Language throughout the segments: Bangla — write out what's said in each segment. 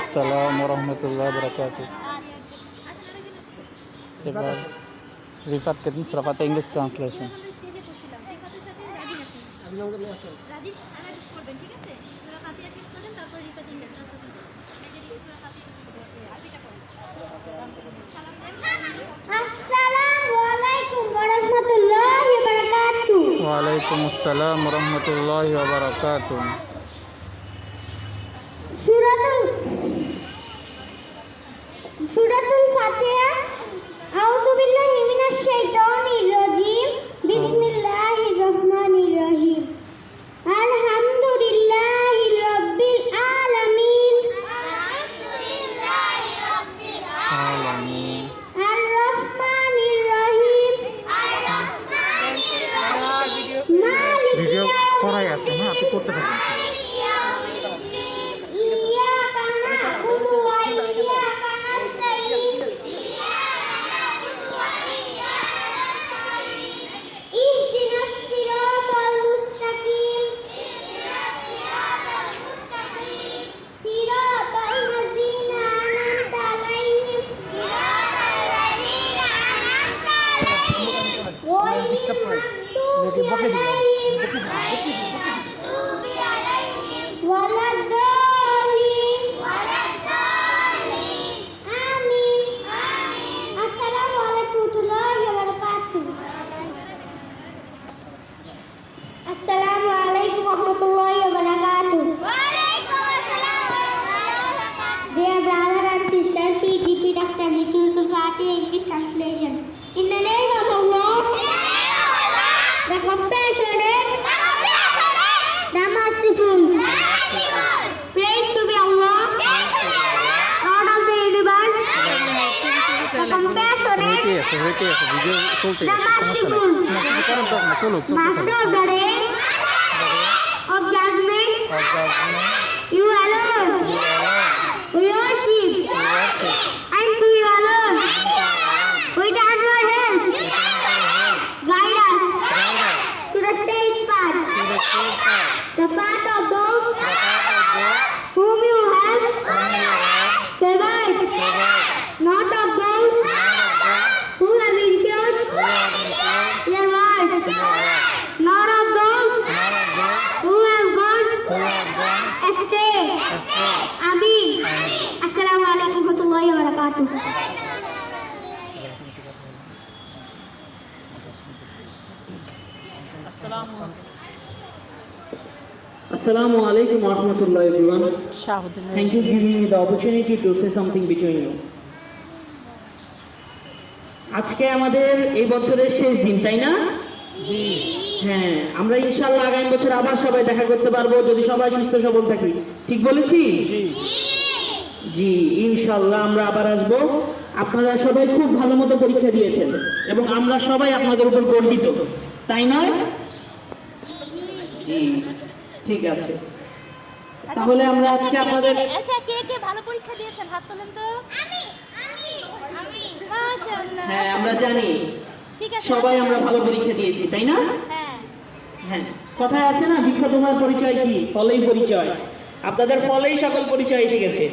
Assalamualaikum warahmatullahi wabarakatuh. এবার রিফাত করিম সূরা Fatiha English translation. Assalamualaikum warahmatullahi wabarakatuh. Waalaikumsalam warahmatullahi wabarakatuh. Suratul Fatiha. A'udzu billahi minasy syaithanir rajim. Bismillahirrahmanirrahim. Alhamdulillahi rabbil alamin. Alhamdulillahi rabbil Alamin. Ar-Rahmanir Rahim. Ar-Rahmanir Rahim. Video করাই আছে না, আপনি করতে থাকুন। Iyyaka na'budu wa iyyaka nasta'in. Ihdinas siratal mustaqim. Siratal ladzina an'amta 'alaihim. Ghairil maghdubi 'alaihim waladdallin. Amin. Assalamualaikum warahmatullahi wabarakatuh. Assalamualaikum warahmatullahi wabarakatuh. Dear brother and sister, please repeat after me Suratul Fatiha English translation. In the name of Allah, the compassionate, the merciful. Praise to be Allah, Lord of the universe, the compassionate, video চলতে the merciful, Master of the day of judgment. You alone we worship, and to you alone we turn for help. Guide us to the straight path, the path of those whom you have favored, not of those who have incurred your word, nor of those who have gone astray. Amin. Assalamualaikum warahmatullahi wabarakatuh. Assalamu alaikum wa rahmatullahi everyone. Thank you for giving me the opportunity to say something between you. আজকে আমাদের এই বছরের শেষ দিন, তাই না? হ্যাঁ, আমরা ইনশাআল্লাহ আগামী বছর আবার সবাই দেখা করতে পারবো যদি সবাই সুস্থ সবল থাকি। ঠিক বলেছি? জি, ইনশাআল্লাহ আমরা আবার আসবো। আপনারা সবাই খুব ভালো মতো পরীক্ষা দিয়েছেন এবং আমরা সবাই আপনাদের উপর গর্বিত, তাই নয়? জি, ঠিক আছে। তাহলে আমরা আজকে আপনাদের আচ্ছা, কে কে ভালো পরীক্ষা দিয়েছেন হাত তোলেন তো। মাশাআল্লাহ। হ্যাঁ, আমরা জানি ঠিক আছে, সবাই আমরা ভালো পরীক্ষা দিয়েছি, তাই না? হ্যাঁ হ্যাঁ, কথায় আছে না, ভিক্ষা তোমার পরিচয় কি? ফলেই পরিচয়। আপনাদের ফলেই সকল পরিচয় এসে গেছে।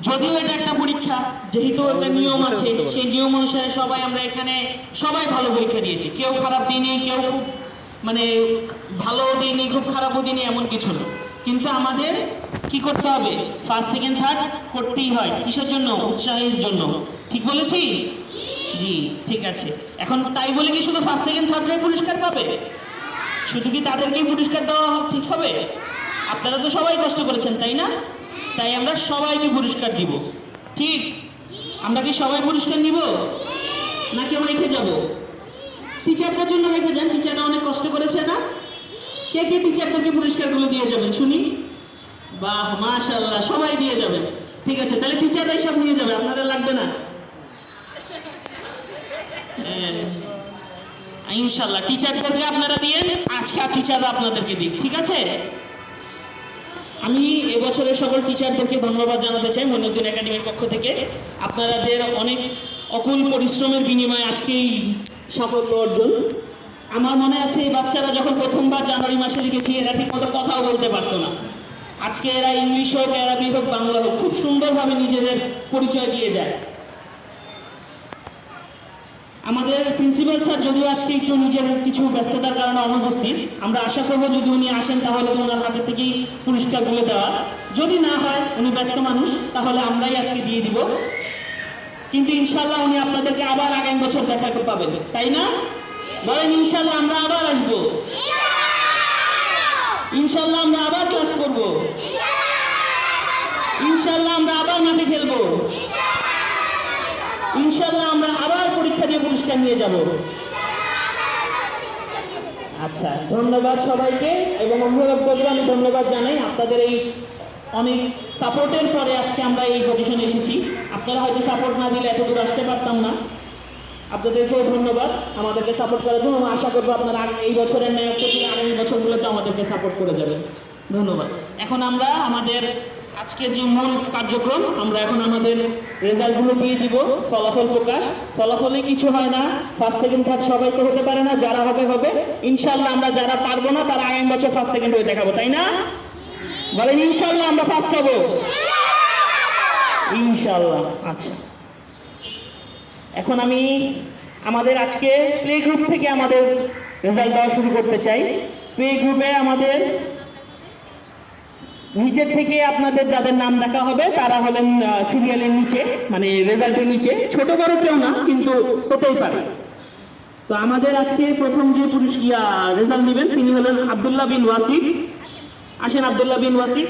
যদিও এটা একটা পরীক্ষা, যেহেতু একটা নিয়ম আছে, সেই নিয়ম অনুসারে সবাই আমরা এখানে সবাই ভালো পরীক্ষা দিয়েছি। কেউ খারাপ দিইনি, কেউ খুব ভালো দিইনি, খুব খারাপও দিইনি, এমন কিছু না। কিন্তু আমাদের কি করতে হবে? ফার্স্ট সেকেন্ড থার্ড করতেই হয়। কিসের জন্য? উৎসাহের জন্য। ঠিক বলেছি? জি, ঠিক আছে। এখন তাই বলে কি শুধু ফার্স্ট সেকেন্ড থার্ডরাই পুরস্কার পাবে? শুধু কি তাদেরকেই পুরস্কার দেওয়া ঠিক হবে? আপনারা তো সবাই কষ্ট করেছেন, তাই না? তাই আমরা সবাইকে পুরস্কার দিব। ঠিক? আমরা কি সবাই পুরস্কার নিব, না কেউ রেখে যাব? টিচারদের জন্য রেখে যান, টিচাররা অনেক কষ্ট করেছে না? কে কে টিচারদেরকে পুরস্কারগুলো দিয়ে যাবেন শুনি? বাহ, মাশাআল্লাহ, সবাই দিয়ে যাবেন। ঠিক আছে, তাহলে টিচাররাই সব নিয়ে যাবে, আপনাদের লাগবে না। ইনশাআল্লাহ টিচারদেরকে আপনারা দিয়েন, আজকে আর টিচাররা আপনাদেরকে দিক। ঠিক আছে? আমি এবছরের সকল টিচারদেরকে ধন্যবাদ জানাতে চাই মইনুদ্দিন একাডেমির পক্ষ থেকে। আপনাদের অনেক অকুল পরিশ্রমের বিনিময়ে আজকেই সাফল্য অর্জন। আমার মনে আছে এই বাচ্চারা যখন প্রথমবার জানুয়ারি মাসে লিখেছি, এরা ঠিকমতো কথাও বলতে পারতো না। আজকে এরা ইংলিশ হোক, আরবি হোক, বাংলা হোক, খুব সুন্দরভাবে নিজেদের পরিচয় দিয়ে যায়। আমাদের প্রিন্সিপাল স্যার যদিও আজকে একটু নিজের কিছু ব্যস্ততার কারণে অনুপস্থিত, আমরা আশা করবো যদি উনি আসেন তাহলে তো ওনার হাতে থেকেই পুরস্কারগুলো দেওয়া। যদি না হয়, উনি ব্যস্ত মানুষ, তাহলে আমরাই আজকে দিয়ে দিব। কিন্তু ইনশাল্লাহ উনি আপনাদেরকে আবার আগামী বছর দেখা পাবেন, তাই না? বলেন ইনশাল্লাহ আমরা আবার আসবো, ইনশাল্লাহ আমরা আবার ক্লাস করব, ইনশাল্লাহ আমরা আবার মাঠে খেলবো, ইনশাল্লাহ আমরা আবার পরীক্ষা দিয়ে পুরস্কার নিয়ে যাব। আচ্ছা, ধন্যবাদ সবাইকে। এবং অভিভাবকদের আমি ধন্যবাদ জানাই, আপনাদের এই অনেক সাপোর্টের পরে আজকে আমরা এই পজিশনে এসেছি। আপনারা হয়তো সাপোর্ট না দিলে এত দূর আসতে পারতাম না। আপনাদেরকেও ধন্যবাদ আমাদেরকে সাপোর্ট করার জন্য। আশা করবো আপনারা এই বছরের ন্যায় প্রতি আগামী বছরগুলোতে আমাদেরকে সাপোর্ট করে যাবেন। ধন্যবাদ। এখন আমরা আমাদের আজকের যে মূল কার্যক্রম, আমরা এখন আমাদের রেজাল্টগুলো দিয়ে দিব, ফলাফল প্রকাশ। ফলাফলে কিছু হয় না, ফার্স্ট সেকেন্ড থার্ড সবাই তো হতে পারে না, যারা হবে হবে। ইনশাল্লাহ আমরা যারা পারবো না তারা আগামী বছর ফার্স্ট সেকেন্ড হয়ে দেখাবো, তাই না? বলেন ইনশাল্লাহ আমরা ফার্স্ট হব, ইনশাল্লাহ। আচ্ছা, এখন আমি আমাদের আজকে প্লে গ্রুপ থেকে আমাদের রেজাল্ট দেওয়া শুরু করতে চাই। প্লে গ্রুপে আমাদের নিচের থেকে আপনাদের যাদের নাম দেখা হবে তারা হলেন সিরিয়ালের নিচে, মানে রেজাল্টের নিচে। ছোট বড় কেউ না, কিন্তু হতেই পারে। তো আমাদের আজকে প্রথম যে রেজাল্ট নেবেন তিনি হলেন আব্দুল্লাহ বিন ওয়াসিক। আসেন আব্দুল্লাহ বিন ওয়াসিক।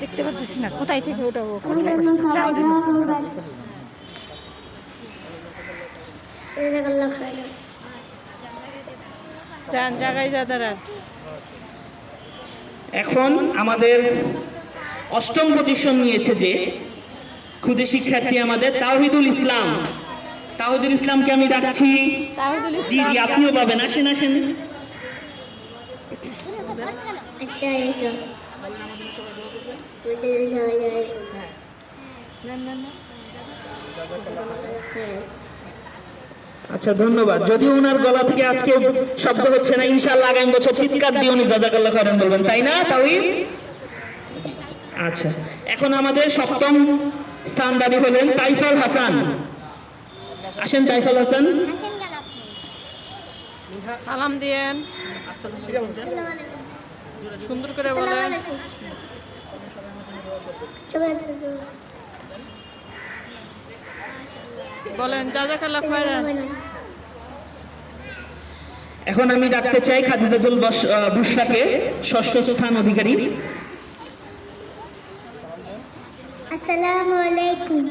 দেখতে পারতেছি না কোথায় থেকে ওঠাবো। জায়গায় যা দাঁড়ান। এখন আমাদের অষ্টম পজিশন নিয়েছে যে ক্ষুদে শিক্ষার্থী আমাদের তাওহিদুল ইসলাম। তাওহিদুল ইসলামকে আমি ডাকছি। জি জি, আপনিও পাবেন, আসেন আসেন। আচ্ছা, ধন্যবাদ। যদিও ওনার গলা থেকে আজকে শব্দ হচ্ছে না, ইনশাআল্লাহ আগামী বছর চিৎকার দিয়ে উনি জাযাকাল্লাহ খাইরান বলবেন, তাই না তাওহিদ? আচ্ছা, এখন আমাদের সপ্তম স্থানদাবী হলেন তাইফুল হাসান। আসেন তাইফুল হাসান। সালাম দিয়েন, সুন্দর করে বলেন। বলেন জাযাকাল্লাহ খাইরান। এখন আমি ডাকতে চাই খাদিজাতুল বুশরাকে, ষষ্ঠ স্থান অধিকারী। আসসালামু আলাইকুম।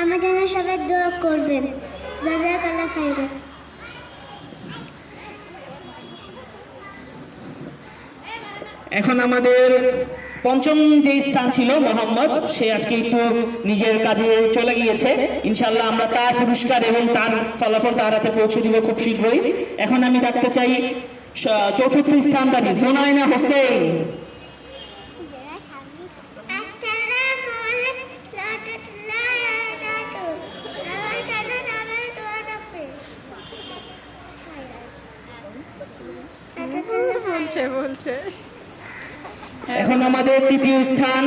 আমার জন্য সবাই দোয়া করবেন। জাযাকাল্লাহ খাইরান। এখন আমাদের পঞ্চম যে স্থান ছিল মোহাম্মদ, সে আজকে একটু নিজের কাজে চলে গিয়েছে। ইনশাআল্লাহ আমরা তার পুরস্কার এবং তার ফলাফল তার হাতে পৌঁছে দিব খুব শীঘ্রই। এখন আমি ডাকতে চাই চতুর্থ স্থানধারী জোনাইনা হোসেন। বলছে এখন আমাদের তৃতীয় স্থান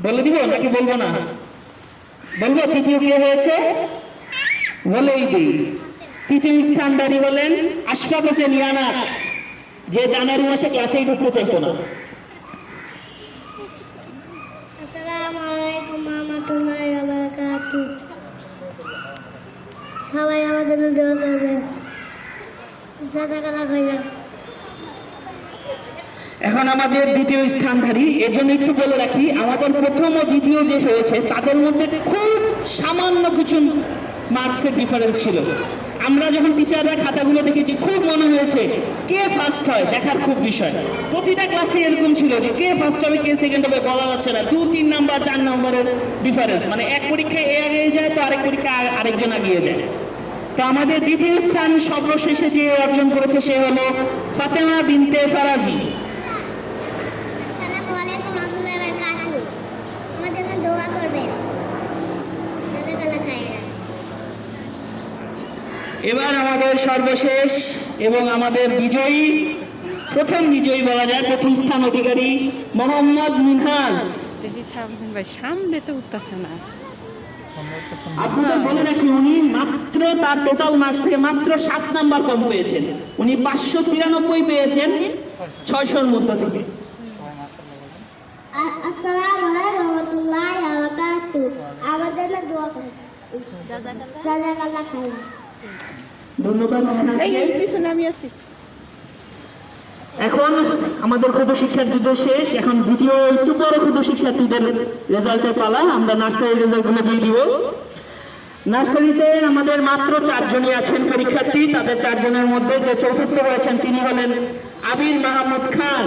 বলে দিব নাকি বলবো না? বলবো তৃতীয় কে হয়েছে, বলেই দিই। তৃতীয় স্থানধারী হলেন আশফাক হোসেন ইয়ানা, যে জানুয়ারি মাসে ক্লাসেই ঢুকতে চাইতো না। আসসালামু আলাইকুম ওয়া রাহমাতুল্লাহি ওয়া বারাকাতুহু। সবাই আমার জন্য দোয়া করবেন। জাযাকাল্লাহ খাইরান। এখন আমাদের দ্বিতীয় স্থানধারী, এর জন্য একটু বলে রাখি, আমাদের প্রথম ও দ্বিতীয় যে হয়েছে তাদের মধ্যে খুব সামান্য কিছু মার্কসের ডিফারেন্স ছিল। আমরা যখন টিচাররা খাতাগুলো দেখেছি খুব মনে হয়েছে কে ফার্স্ট হয় দেখার খুব বিষয়। প্রতিটা ক্লাসে এরকম ছিল যে কে ফার্স্ট হবে কে সেকেন্ড হবে বলা যাচ্ছে না, 2-3 নাম্বার 4 নম্বরের ডিফারেন্স, মানে এক পরীক্ষায় এ আগিয়ে যায় তো আরেক পরীক্ষায় আরেকজন আগিয়ে যায়। তো আমাদের দ্বিতীয় স্থান সর্বশেষে যে অর্জন করেছে সে হলো ফাতেমা বিনতে ফারাজি। আসসালামু আলাইকুম রাহমাতুল্লাহি ওয়া বারাকাতুহু। আমার জন্য দোয়া করবেন। জাযাকাল্লাহ খাইরান। এবার আমাদের সর্বশেষ এবং আমাদের বিজয়ী, প্রথম বিজয়ী বলা যায়, প্রথম স্থান অধিকারী মোহাম্মদ মিনহাজ। দেখি সামনে ভাই, সামনে তো উঠতেছে না। আপনাদের বলে রাখি উনি মাত্র তার টোটাল মার্কস থেকে মাত্র 7 নাম্বার কম পেয়েছেন। উনি 593 পেয়েছেন 600-র মধ্যে থেকে। আসসালামু আলাইকুম রাহমাতুল্লাহি ওয়া বারাকাতুহু। আমার জন্য দোয়া করবেন। জাযাকাল্লাহ খাইরান। ধন্যবাদ মিনহাজকে। এই পিছনে আমি আছি। এখন আমাদের ক্ষুদ্র শিক্ষার্থীদের শেষ, এখন দ্বিতীয় একটু বড় ক্ষুদ্র শিক্ষার্থীদের রেজাল্টের পালা। আমরা নার্সারি রেজাল্টগুলো দিয়ে দিব। নার্সারিতে আমাদের মাত্র 4 জনই আছেন পরীক্ষার্থী। তাদের 4 জনের মধ্যে যে চতুর্থ হয়েছেন তিনি হলেন আবির মাহমুদ খান।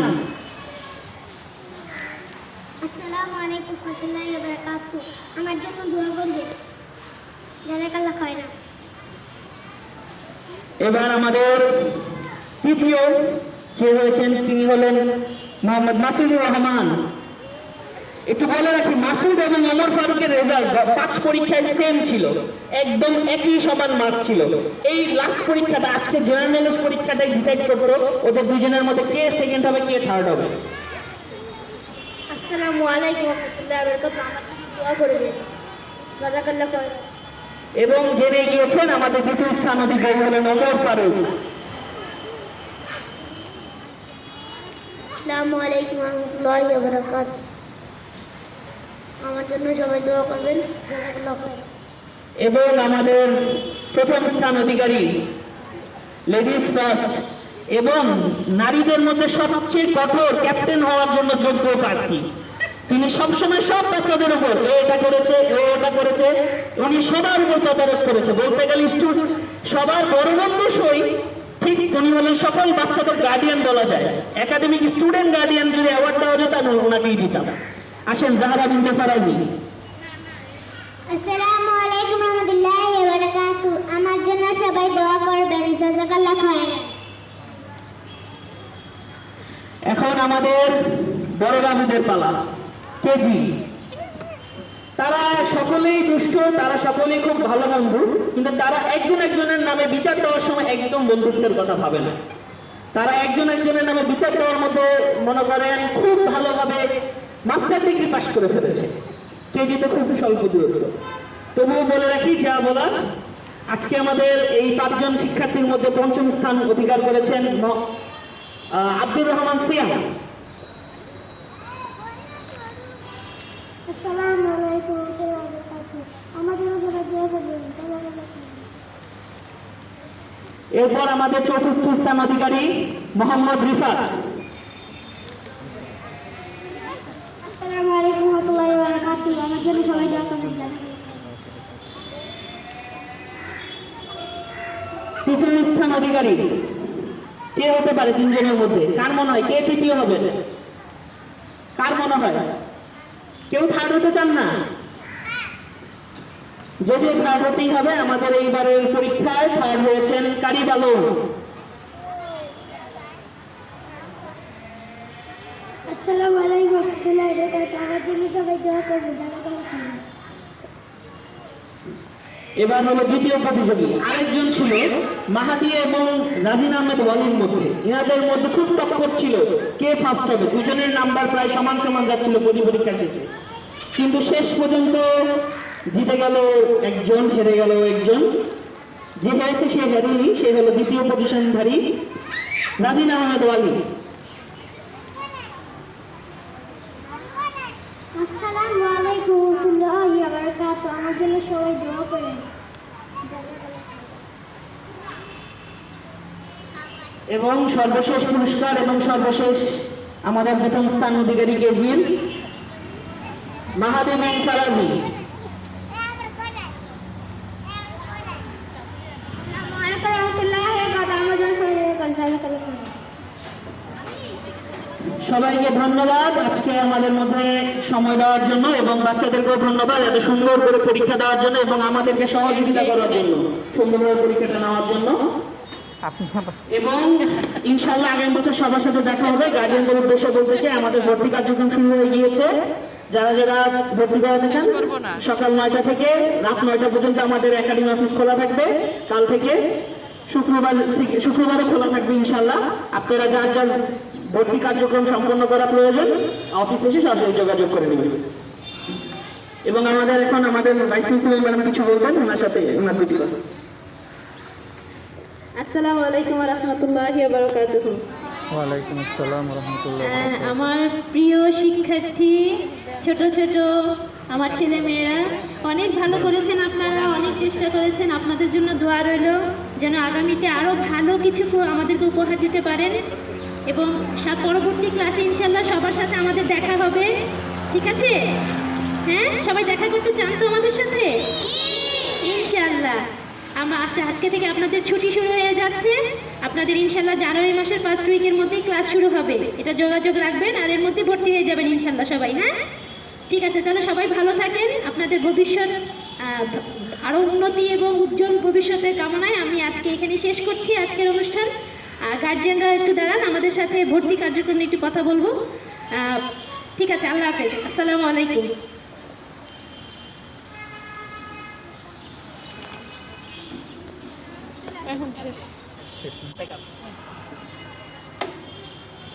আসসালামু আলাইকুম রাহমাতুল্লাহি ওয়া বারাকাতুহু। আমার জন্য দোয়া করবেন। জাযাকাল্লাহ খাইরান। এবার আমাদের তৃতীয় যে হয়েছেন তিনি হলেন মোহাম্মদ মাসুদুর রহমান। একটু বলে রাখি, মাসুদ এবং ওমর ফারুকের রেজাল্ট 5 পরীক্ষায় সেম ছিল, একদম একই সমান মার্কস ছিল। এই লাস্ট পরীক্ষাটা, আজকে জেনারেল নলেজ পরীক্ষাটাই ডিসাইড করতো ওদের দুজনের মধ্যে কে সেকেন্ড হবে কে থার্ড হবে। আসসালামু আলাইকুম রাহমাতুল্লাহি ওয়া বারাকাতুহু। আমার জন্য দোয়া করবেন। জাযাকাল্লাহ খাইরান। এবং জেনে গিয়েছেন আমাদের দ্বিতীয় স্থান অধিকারী হলেন ওমর ফারুক। আসসালামু আলাইকুম রাহমাতুল্লাহি ওয়া বারাকাতুহু। আমার জন্য সবাই দোয়া করবেন। জাযাকাল্লাহ খাইরান। এবং আমাদের প্রথম স্থান অধিকারী, লেডিস ফার্স্ট এবং নারীদের মধ্যে সবচেয়ে কঠোর ক্যাপ্টেন হওয়ার জন্য যোগ্য প্রার্থী, তিনি সবসময় সব বাচ্চাদের উপর এটা করেছে ওটা করেছে, উনি সবার উপর তদারক করেছে, বলতে গেলে সবার বড় বন্ধু সই ঠিক উনি হলেন সকল বাচ্চাদের গার্ডিয়ান বলা যায়। একাডেমিক স্টুডেন্ট গার্ডিয়ান যদি অ্যাওয়ার্ড দেওয়া যেত আমি ওনাকেই দিতাম। আসেন জাহরা বিনতে ফারাজি। আসসালামু আলাইকুম রাহমাতুল্লাহি ওয়া বারাকাতুহু। আমার জন্য সবাই দোয়া করবেন। জাযাকাল্লাহ খাইরান। এখন আমাদের বড় বাবুদের পালা, কেজি। তারা সকলেই দুষ্ট, তারা সকলেই খুব ভালো বন্ধু, কিন্তু তারা একজন একজনের নামে বিচার দেওয়ার সময় একদম বন্ধুত্বের কথা ভাবে না। তারা একজন একজনের নামে বিচার দেওয়ার মধ্যে মনে করেন খুব ভালোভাবে মাস্টার ডিগ্রি পাশ করে ফেলেছে। কেজিতে খুব স্বল্প দূরত্ব। তবুও বলে রাখি, যা বলার, আজকে আমাদের এই 5 জন শিক্ষার্থীর মধ্যে 5ম স্থান অধিকার করেছেন আব্দুর রহমান সিয়াম। আসসালামু আলাইকুম রাহমাতুল্লাহি ওয়া বারাকাতুহু। আমার জন্য সবাই দোয়া করবেন। জাযাকাল্লাহ খাইরান। এরপর আমাদের 4র্থ স্থান অধিকারী মোহাম্মদ রিফাত। আসসালামু আলাইকুম রাহমাতুল্লাহি ওয়া বারাকাতুহু। আমার জন্য সবাই দোয়া করবেন। তৃতীয় স্থান অধিকারী কে হতে পারে 3 জনের মধ্যে? কার মনে হয় কে তৃতীয় হবে? কার মনে হয়? কেউ থার্ড হতে চান না? যদিও থার্ড হতেই হবে, আমাদের এইবারের পরীক্ষায় থার্ড হয়েছেন কারিব আলম। আসসালামু আলাইকুম রাহমাতুল্লাহি ওয়া বারাকাতুহু। আমার জন্য সবাই দোয়া করবেন। জাযাকাল্লাহ খাইরান। এবার হলো দ্বিতীয় প্রতিযোগী, আরেকজন ছিল মাহাদি এবং রাজিন আহমেদ ওয়ালির মধ্যে। এনাদের মধ্যে খুব টক্কর ছিল কে ফার্স্ট হবে। দুজনের নাম্বার প্রায় সমান সমান যাচ্ছিল পরীক্ষা শেষে, কিন্তু শেষ পর্যন্ত জিতে গেল একজন, হেরে গেল একজন। যে হেরেছে সে হেরেনি, সে হলো দ্বিতীয় পজিশনধারী রাজিন আহমেদ ওয়ালি। আসসালামু আলাইকুম রাহমাতুল্লাহি ওয়া বারাকাতুহু। আমার জন্য সবাই দোয়া করেন। জাযাকাল্লাহ খাইরান। এবং সর্বশেষ পুরস্কার এবং সর্বশেষ আমাদের প্রথম স্থান অধিকারী কেজিএম মাহাদি বিন ফারাজি। সবাইকে ধন্যবাদ আজকে আমাদের মধ্যে সময় দেওয়ার জন্য এবং বাচ্চাদেরকেও ধন্যবাদ এত সুন্দর করে পরীক্ষা দেওয়ার জন্য এবং আমাদেরকে সহযোগিতা করার জন্য সুন্দরভাবে পরীক্ষাটা নেওয়ার জন্য। আপনি এবং ইনশাআল্লাহ আগামী বছর সবার সাথে দেখা হবে। গার্ডিয়ানদের উদ্দেশ্যে বলতে চাই আমাদের ভর্তি কার্যক্রম শুরু হয়ে গিয়েছে। যারা যারা ভর্তি করাতে চান সকাল 9টা থেকে রাত 9টা পর্যন্ত আমাদের একাডেমি অফিস খোলা থাকবে। কাল থেকে শুক্রবারও খোলা থাকবে ইনশাআল্লাহ। আপনারা যার যার ভর্তি কার্যক্রম সম্পন্ন করা প্রয়োজন অফিসে এসে সরাসরি যোগাযোগ করে নেবেন। এবং আমাদের এখন আমাদের ভাইস প্রিন্সিপাল ম্যাডাম কিছু বলবেন, ওনার সাথে ওনার দুটি কথা। আসসালামু আলাইকুম রহমতুল্লাহি ওয়া বারাকাতুহু। ওয়ালাইকুম আসসালাম রহমতুল্লাহ। আমার প্রিয় শিক্ষার্থী, ছোট ছোট আমার ছেলে মেয়েরা অনেক ভালো করেছেন, আপনারা অনেক চেষ্টা করেছেন। আপনাদের জন্য দোয়া রইল যেন আগামীতে আরও ভালো কিছু আমাদেরকে উপহার দিতে পারেন এবং পরবর্তী ক্লাসে ইনশাল্লাহ সবার সাথে আমাদের দেখা হবে। ঠিক আছে? হ্যাঁ, সবাই দেখা করতে চান তো আমাদের সাথে? ইনশাল্লাহ। আচ্ছা, আজকে থেকে আপনাদের ছুটি শুরু হয়ে যাচ্ছে। আপনাদের ইনশাল্লাহ জানুয়ারি মাসের ফার্স্ট উইকের মধ্যেই ক্লাস শুরু হবে, এটা যোগাযোগ রাখবেন আর এর মধ্যে ভর্তি হয়ে যাবেন ইনশাল্লাহ সবাই। হ্যাঁ, ঠিক আছে, তাহলে সবাই ভালো থাকেন। আপনাদের ভবিষ্যৎ আরও উন্নতি এবং উজ্জ্বল ভবিষ্যতের কামনায় আমি আজকে এখানে শেষ করছি আজকের অনুষ্ঠান। গার্জিয়ানরা একটু দাঁড়ান, আমাদের সাথে ভর্তি কার্যক্রম নিয়ে একটু কথা বলবো। ঠিক আছে, আল্লাহ হাফেজ, আসসালামু আলাইকুম। এখন শেষ। শেষ